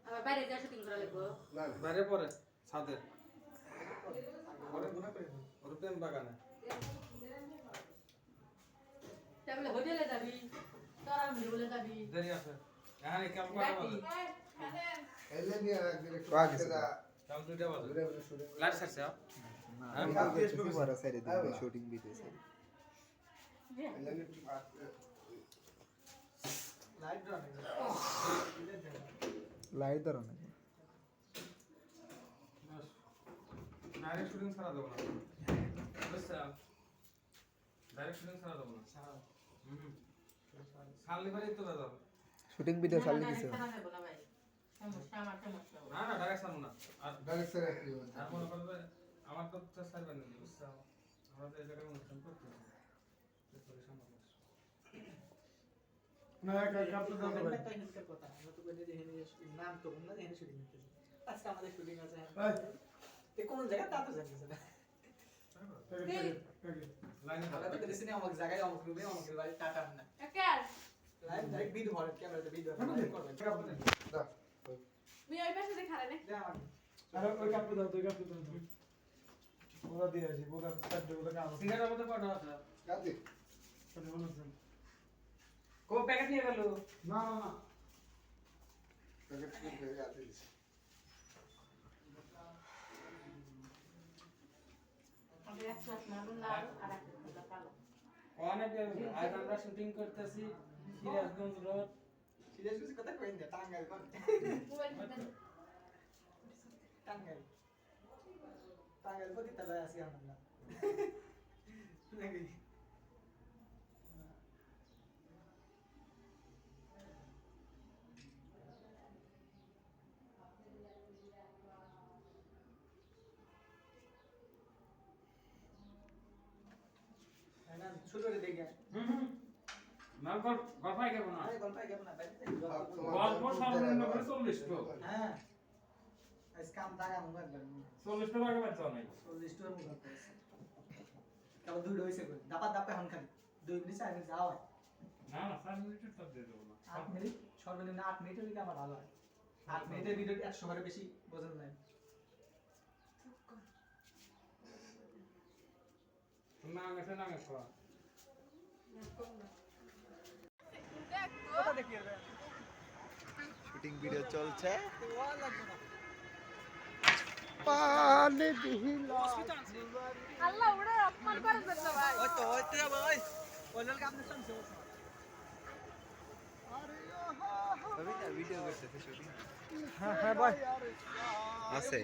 আবার বাইরে যা শুটিং করা লাগবো বাইরে পরে ছাদে ওর প্রেম বাগানে তাহলে হোটেলে যাবি তোরা মিলে যাবি দেরি আছে এখানে কেমন করা বলে এলে নিয়ে একদিন একটু কাল 2টা বাজে লাইট ছাড়ছে আমি ফেসবুকে পড়া সাইডে দিই শুটিং ভিডিও সাইডে এলে একটু লাইট ধরো না ডাইরেক্ট শুটিং ছাড়া দেবো না বুঝছো ডাইরেক্ট শুটিং ছাড়া দেবো না সাললি বাড়ি তো দাদা শুটিং ভিডিও চাললি কিছু না ভাই সমস্যা আমার সমস্যা না না ডাইরেক্ট ছাড়বো না আর ডাইরেক্ট স্যার কি আর মনে করবে আমার তো ছাড়বেন না বুঝছো আমরা তো এই জায়গায় অনুষ্ঠান করতে না কাপ তো দাও ভাই কথা আমরা তো বলে দেখে নাম তো না দেখে শুটিং করতেছি আজকে আমাদের শুটিং আছে তে কোন জায়গা তা তো জানতেছ না লাইনে আমরা তো কইতেছি না আমাকে জায়গায় আমাকে রুমে আমাকে বাড়ি টাটা না কার লাইভ ডাইরেক্ট ভিডিও ভরে ক্যামেরাতে ভিডিও করবেন দাও আমি ওই পাশে দেখারে না যা আমাকে আরে ওই কাপ দাও তুই কাপ দাও ওরা দিয়ে আসি ওরা স্টার্ট দেবো কাম সিঙ্গারের মধ্যে কটা আছে গাদি মানে অনুযায়ী কো প্যাকেট নিয়ে গেল না না না প্যাকেট করে গাদি দিছি আমি এক ক্লাস মারুন না আর একটা কালো অনেক আজ আমরা শুটিং করতেছি সিরাজগঞ্জ রোড সিরিয়াস কিছু কথা কইন দে টাঙ্গাইল কোন টাঙ্গাইল টাঙ্গাইল কোন দিতে যায় আসি আমরা নাকি না ছোট করে দেখে না গল্পাই কেমন না আরে গল্প কেমন না বাইরে গল্প সর্বনিম্ন করে 40 টো হ্যাঁ আজ কাম দাগা মুখ একবার 40 টো আগে বাচ্চা নাই 40 টোর মুখ আছে কেবল দুই হইছে কই দাপা দাপা হন খালি 2 মিনিট 4 মিনিট যাও না না 4 মিনিটের তো দিয়ে দেবো না 8 মিনিট সর্বনিম্ন 8 মিনিটের দিকে আমার ভালো হয় 8 মিনিটের ভিডিও 100 বারের বেশি বোঝেন নাই না গেছে কথা দেখি রে শুটিং ভিডিও চলছে ওয়া লাগবে না পানি দিহিলা আল্লাহ ওরে অপমান করে দেন না ভাই ওই তো হইতে ভাই ওইলাল কাম নিছেন সব আমি ভিডিও করতেছি শুটিং হ্যাঁ হ্যাঁ ভাই আছে